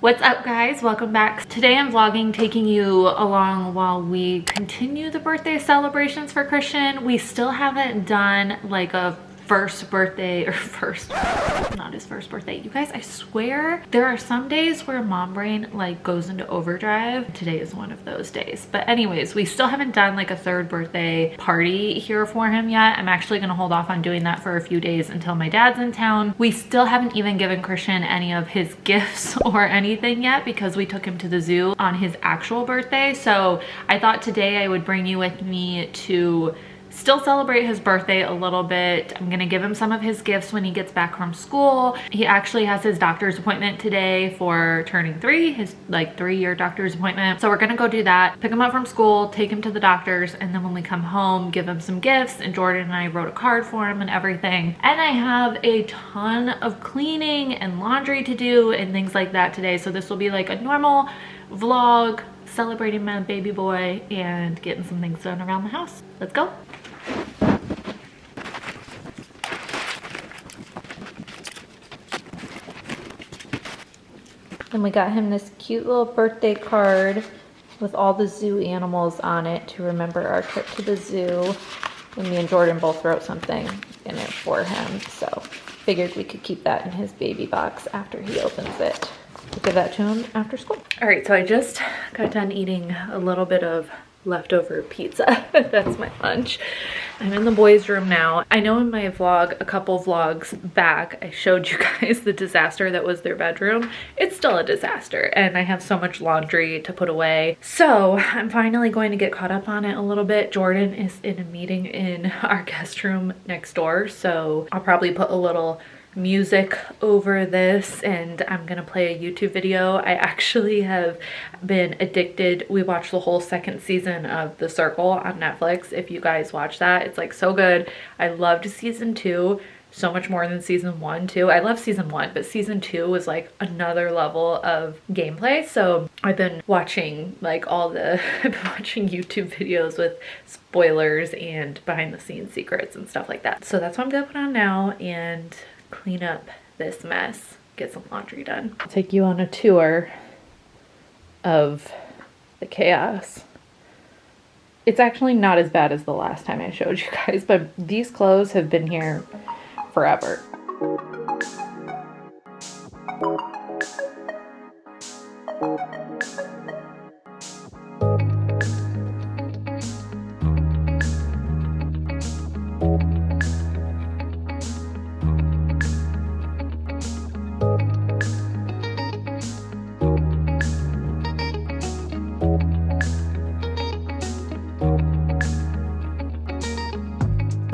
What's up, guys? Welcome back. Today I'm vlogging, taking you along while we continue the birthday celebrations for Christian. We still haven't done like a first birthday, or not his first birthday. You guys, I swear there are some days where mom brain like goes into overdrive. Today is one of those days. But anyways, we still haven't done like a third birthday party here for him yet. I'm actually gonna hold off on doing that for a few days until my dad's in town. We still haven't even given Christian any of his gifts or anything yet because we took him to the zoo on his actual birthday. So I thought today I would bring you with me to still celebrate his birthday a little bit. I'm gonna give him some of his gifts when he gets back from school. He actually has his doctor's appointment today for turning 3, his like 3-year doctor's appointment. So we're gonna go do that, pick him up from school, take him to the doctor's, and then when we come home, give him some gifts. And Jordan and I wrote a card for him and everything. And I have a ton of cleaning and laundry to do and things like that today. So this will be like a normal vlog celebrating my baby boy and getting some things done around the house. Let's go. And we got him this cute little birthday card with all the zoo animals on it to remember our trip to the zoo. And me and Jordan both wrote something in it for him. So figured we could keep that in his baby box after he opens it. We'll give that to him after school. All right, so I just got done eating a little bit of leftover pizza. That's my lunch. I'm in the boys' room now. I know in my vlog, a couple vlogs back, I showed you guys the disaster that was their bedroom. It's still a disaster, and I have so much laundry to put away. So I'm finally going to get caught up on it a little bit. Jordan is in a meeting in our guest room next door, so I'll probably put a little music over this and I'm gonna play a YouTube video. I actually have been addicted. We watched the whole 2nd season of The Circle on Netflix. If you guys watch that, it's like so good. I loved season 2 so much more than season 1 too. I love season 1, but season 2 was like another level of gameplay. So I've been watching like all the I've been watching YouTube videos with spoilers and behind the scenes secrets and stuff like that. So that's what I'm gonna put on now and clean up this mess, get some laundry done. I'll take you on a tour of the chaos. It's actually not as bad as the last time I showed you guys, but these clothes have been here forever.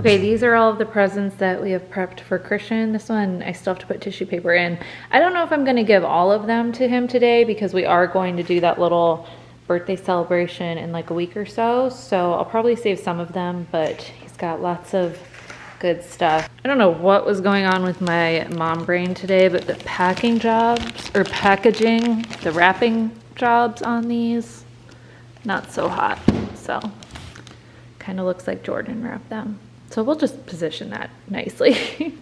Okay, these are all of the presents that we have prepped for Christian. This one, I still have to put tissue paper in. I don't know if I'm gonna give all of them to him today because we are going to do that little birthday celebration in like a week or so. So I'll probably save some of them, but he's got lots of good stuff. I don't know what was going on with my mom brain today, but the packing jobs, or packaging, the wrapping jobs on these, not so hot. So kind of looks like Jordan wrapped them. So we'll just position that nicely.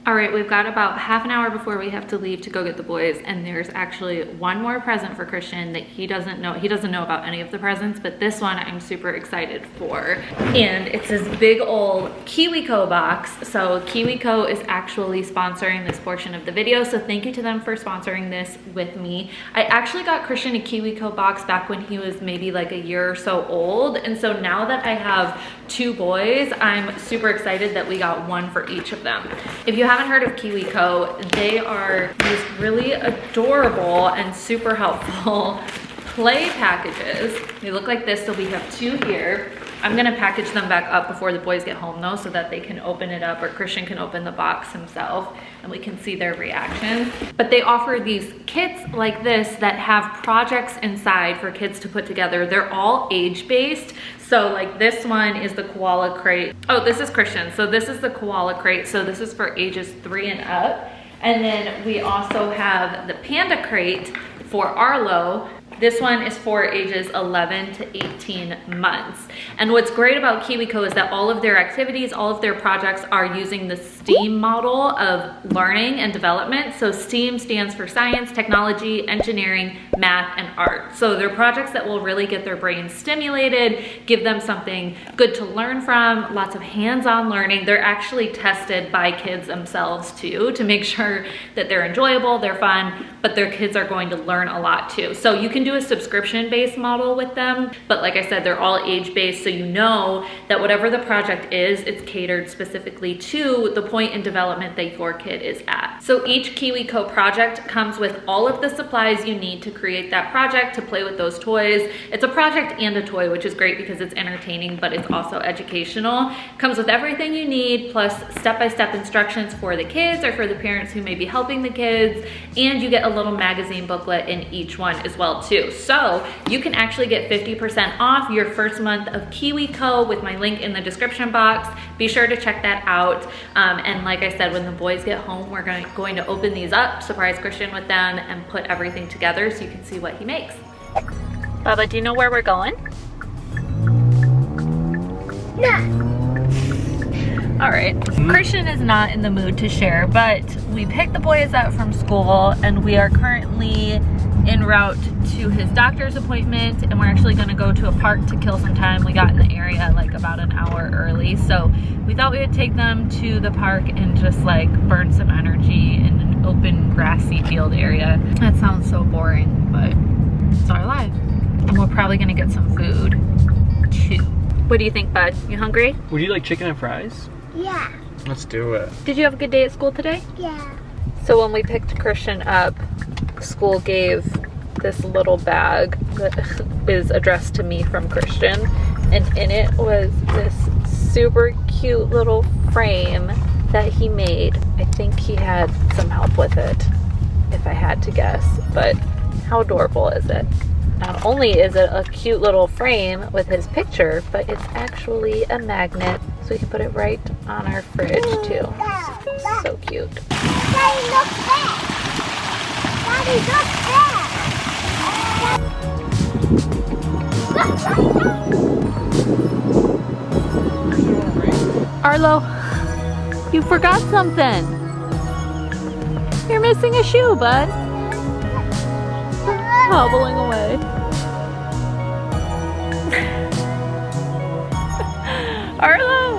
All right, we've got about half an hour before we have to leave to go get the boys, and there's actually one more present for Christian that he doesn't know. He doesn't know about any of the presents, but this one I'm super excited for. And it's this big old KiwiCo box. So KiwiCo is actually sponsoring this portion of the video, so thank you to them for sponsoring this with me. I actually got Christian a KiwiCo box back when he was maybe like a year or so old, and so now that I have 2 boys, I'm super excited that we got one for each of them. If you haven't heard of KiwiCo, they are these really adorable and super helpful play packages. They look like this, so we have 2 here. I'm gonna package them back up before the boys get home though, so that they can open it up, or Christian can open the box himself and we can see their reactions. But they offer these kits like this that have projects inside for kids to put together. They're all age-based. So like this one is the koala crate. Oh, this is Christian. So this is the koala crate. So this is for ages 3 and up. And then we also have the panda crate for Arlo. This one is for ages 11 to 18 months. And what's great about KiwiCo is that all of their activities, all of their projects are using the STEAM model of learning and development. So STEAM stands for science, technology, engineering, math, and art. So they're projects that will really get their brains stimulated, give them something good to learn from, lots of hands-on learning. They're actually tested by kids themselves too, to make sure that they're enjoyable, they're fun, but their kids are going to learn a lot too. So you can do a subscription-based model with them, but like I said, they're all age-based, so you know that whatever the project is, it's catered specifically to the point in development that your kid is at. So each KiwiCo project comes with all of the supplies you need to create that project, to play with those toys. It's a project and a toy, which is great because it's entertaining, but it's also educational. Comes with everything you need, plus step-by-step instructions for the kids or for the parents who may be helping the kids, and you get a little magazine booklet in each one as well too. So you can actually get 50% off your first month of KiwiCo with my link in the description box. Be sure to check that out. And like I said, when the boys get home, we're going to open these up, surprise Christian with them, and put everything together so you can see what he makes. Baba, do you know where we're going? No. All right, Christian is not in the mood to share, but we picked the boys up from school and we are currently en route to his doctor's appointment, and we're actually gonna go to a park to kill some time. We got in the area like about an hour early, so we thought we would take them to the park and just like burn some energy in an open grassy field area. That sounds so boring, but it's our life. And we're probably gonna get some food too. What do you think, bud? You hungry? Would you like chicken and fries? Yeah. Let's do it. Did you have a good day at school today? Yeah. So when we picked Christian up, school gave this little bag that is addressed to me from Christian, and in it was this super cute little frame that he made. I think he had some help with it, if I had to guess, but how adorable is it? Not only is it a cute little frame with his picture, but it's actually a magnet, so we can put it right on our fridge too. So cute. Daddy, look there. Daddy, look there. Arlo, you forgot something. You're missing a shoe, bud. Hobbling away. Arlo!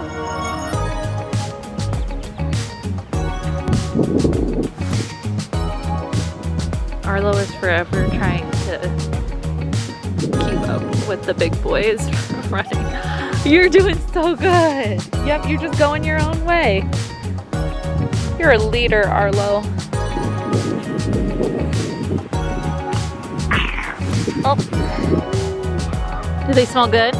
Arlo is forever trying to keep up with the big boys running. You're doing so good. Yep, you're just going your own way. You're a leader, Arlo. Oh. Do they smell good?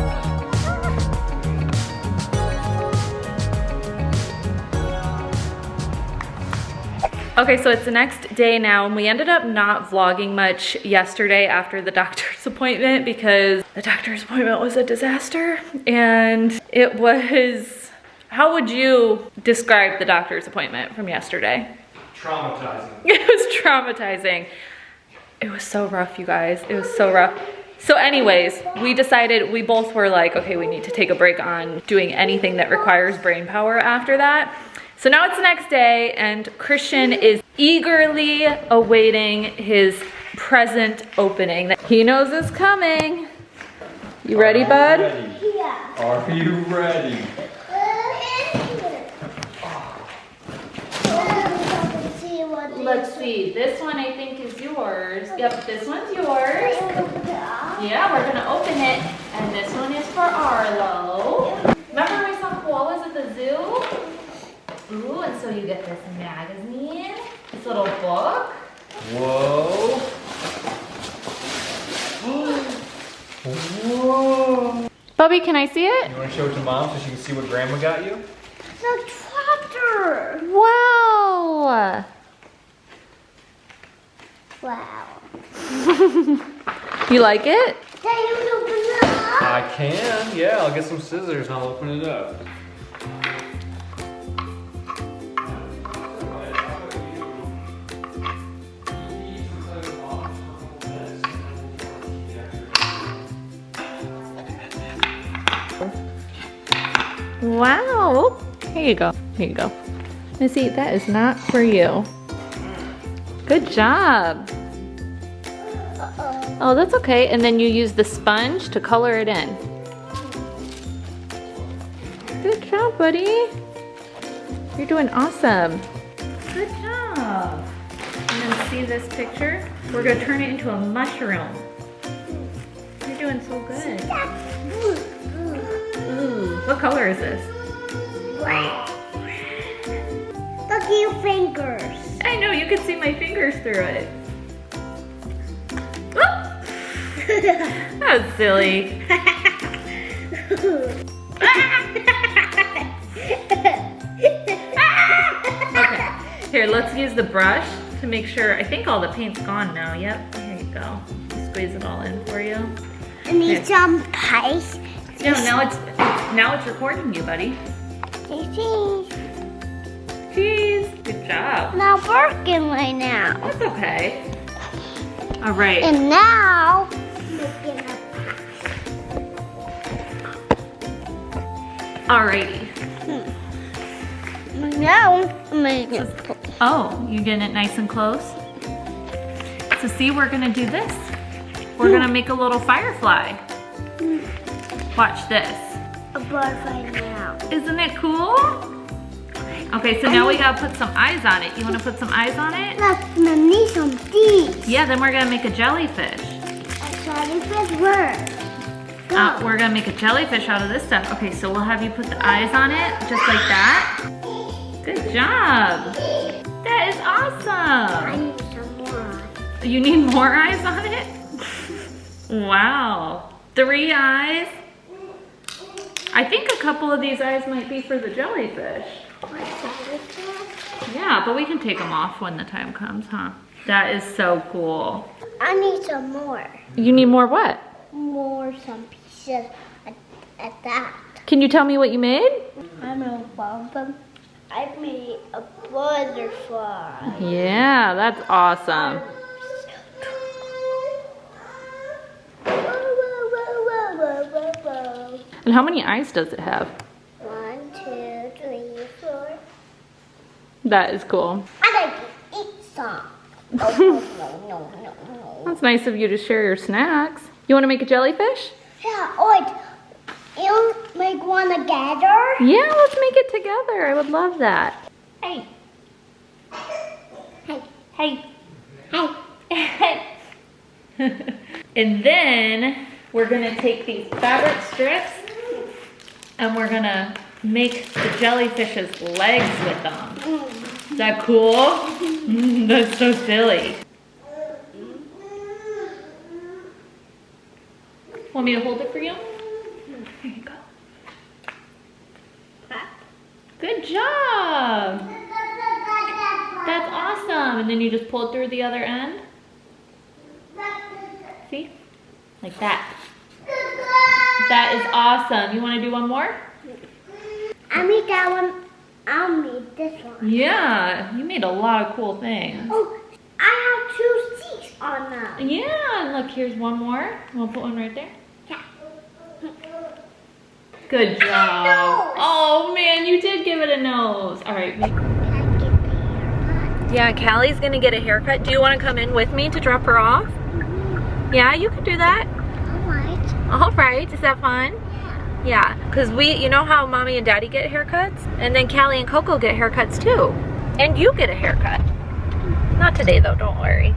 Okay, so it's the next day now, and we ended up not vlogging much yesterday after the doctor's appointment because the doctor's appointment was a disaster. And it was, how would you describe the doctor's appointment from yesterday? Traumatizing. It was traumatizing. It was so rough, you guys. It was so rough. So anyways, we decided, we both were like, okay, we need to take a break on doing anything that requires brain power after that. So now it's the next day, and Christian is eagerly awaiting his present opening that he knows is coming. You ready, bud? Yeah. Are you ready? Let's see, this one I think is yours. Yep, this one's yours. Yeah, we're gonna open it, and this one is for Arlo. Remember we saw koalas at the zoo? Ooh, and so you get this magazine, this little book. Whoa. Whoa. Bubby, can I see it? You want to show it to Mom so she can see what Grandma got you? The tractor. Wow. Wow. You like it? Can you open it up? I can. Yeah, I'll get some scissors and I'll open it up. Wow. Here you go. Here you go. Missy, that is not for you. Good job. Oh, that's okay. And then you use the sponge to color it in. Good job, buddy. You're doing awesome. Good job. And then see this picture? We're gonna turn it into a mushroom. You're doing so good. Ooh, what color is this? Look at your fingers. I know, you can see my fingers through it. That was silly. Okay, here, let's use the brush to make sure. I think all the paint's gone now. Yep, here you go. Squeeze it all in for you. I need some pies. No, now it's recording you, buddy. Cheese. Good job. Not working right now. That's okay. All right. And now, making a Alrighty. now I'm making a Oh, you getting it nice and close? So see, we're gonna do this. We're gonna make a little firefly. Watch this. a butterfly now. Isn't it cool? Okay, so now we gotta put some eyes on it. You wanna put some eyes on it? Look, I need some these. Yeah, then we're gonna make a jellyfish. A jellyfish word. We're gonna make a jellyfish out of this stuff. Okay, so we'll have you put the eyes on it, just like that. Good job. That is I awesome. need some more. You need more eyes on it? Wow. 3 eyes. I think a couple of these eyes might be for the jellyfish. Yeah, but we can take them off when the time comes, huh? That is so cool. I need some more. You need more what? More some pieces at that. Can you tell me what you made? I know one of them. I made a butterfly. Yeah, that's awesome. And how many eyes does it have? 1, 2, 3, 4. That is cool. I like to eat some. Oh, no. That's nice of you to share your snacks. You want to make a jellyfish? Yeah, wait. You make one together? Yeah, let's make it together. I would love that. Hey. Hey. Hey. And then we're gonna take these fabric strips and we're gonna make the jellyfish's legs with them. Is that cool? That's so silly. Want me to hold it for you? Here you go. Good job. That's awesome. And then you just pull it through the other end. See? Like that. That is awesome. You want to do one more? I made that one. I'll make this one. Yeah, you made a lot of cool things. Oh, I have 2 seats on them. Yeah, and look, here's one more. We'll put one right there. Yeah. Good job. Nose. Oh man, you did give it a nose. All right. Yeah, Callie's gonna get a haircut. Do you want to come in with me to drop her off? Yeah, you can do that. Alright. All right, is that fun? Yeah, because you know how mommy and daddy get haircuts? And then Callie and Coco get haircuts too. And you get a haircut. Not today though, don't worry.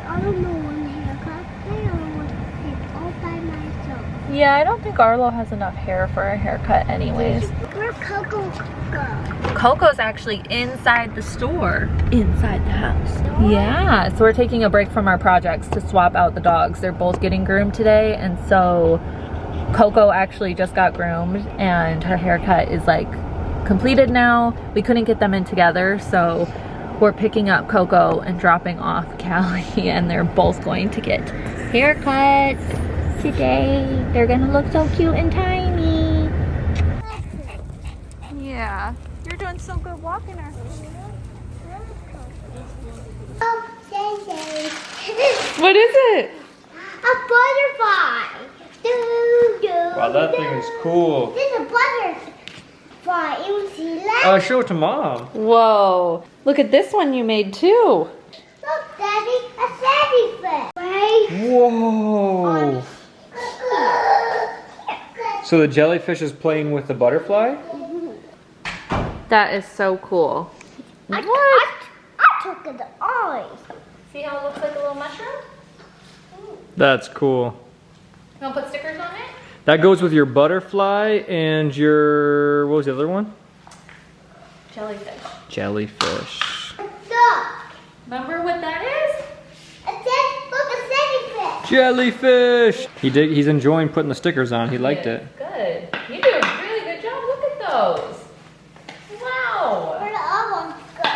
I don't know one haircut. I don't want to take all by myself. Yeah, I don't think Arlo has enough hair for a haircut anyways. Where'd Coco go? Coco's actually inside the store, inside the house. Yeah, so we're taking a break from our projects to swap out the dogs. They're both getting groomed today, and so Coco actually just got groomed and her haircut is like completed now. We couldn't get them in together, so we're picking up Coco and dropping off Callie, and they're both going to get haircuts today. They're gonna look so cute and tiny. Yeah, you're doing so good walking her. Oh, say. What is it? A butterfly. Wow, that thing is cool. There's a butterfly. butterfly. You see that? Show it to Mom. Whoa. Look at this one you made too. Look, Daddy, a jellyfish. Right? Whoa. So the jellyfish is playing with the butterfly? That is so cool. I took the eyes. See how it looks like a little mushroom? That's cool. You want to put stickers on it? That goes with your butterfly and your, what was the other one? Jellyfish. Jellyfish. Look. Remember what that is? Look, a jellyfish. Jellyfish! He's enjoying putting the stickers on. He liked it. Good. You do a really good job. Look at those. Wow. Where the other ones go?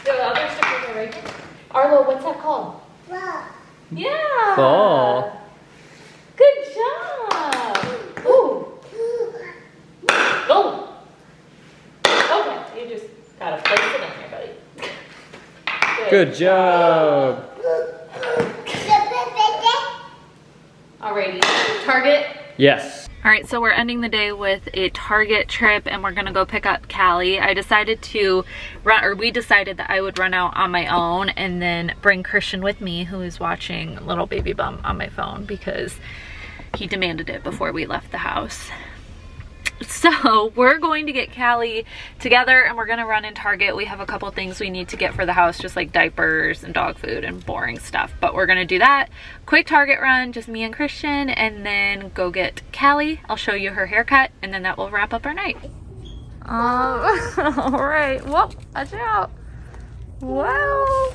The other stickers are right here. Arlo, what's that called? Look. Yeah. Fall. Good job. Ooh. Go. Okay, you just gotta place it in there, buddy. Good job. Alrighty, Target. Yes. All right, so we're ending the day with a Target trip and we're gonna go pick up Callie. I decided to run, or we decided that I would run out on my own and then bring Christian with me, who is watching Little Baby Bum on my phone because he demanded it before we left the house. So we're going to get Callie together and we're gonna run in Target. We have a couple things we need to get for the house, just like diapers and dog food and boring stuff. But we're gonna do that. Quick Target run, just me and Christian, and then go get Callie. I'll show you her haircut and then that will wrap up our night. All right, whoop, watch out. Whoa.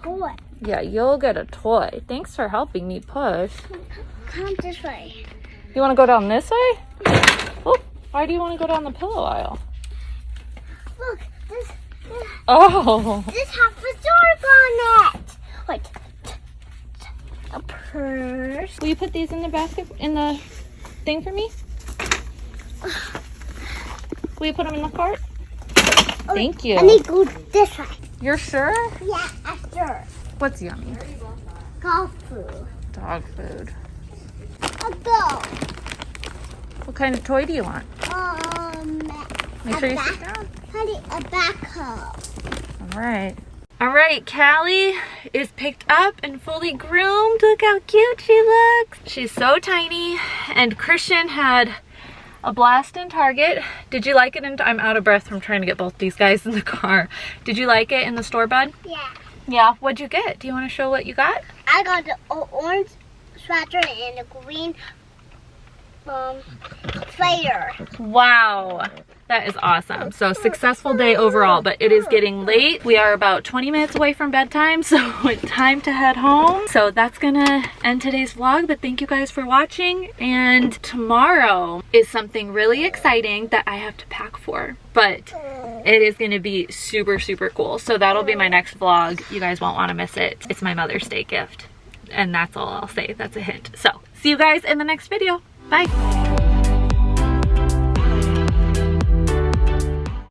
Toy. Yeah, you'll get a toy. Thanks for helping me push. Come this way. You wanna go down this way? Oh, why do you wanna go down the pillow aisle? Look, this Oh. has a door on it. Wait. A purse. Will you put these in the basket, in the thing for me? Will you put them in the cart? Thank you. I need to go this way. You're sure? Yeah, I'm sure. What's yummy? Golf food. Dog food. A go. What kind of toy do you want? Make sure you sit down. Honey, a backhoe. All right. All right, Callie is picked up and fully groomed. Look how cute she looks. She's so tiny. And Christian had a blast in Target. Did you like it? I'm out of breath from trying to get both these guys in the car. Did you like it in the store, bud? Yeah. Yeah, what'd you get? Do you want to show what you got? I got the orange sweater and the green sweater. Wow, that is awesome. So successful day overall, but it is getting late. We are about 20 minutes away from bedtime, so it's time to head home. So that's gonna end today's vlog, but thank you guys for watching. And tomorrow is something really exciting that I have to pack for, but it is gonna be super, super cool. So that'll be my next vlog. You guys won't wanna miss it. It's my Mother's Day gift. And that's all I'll say, that's a hint. So see you guys in the next video. Bye.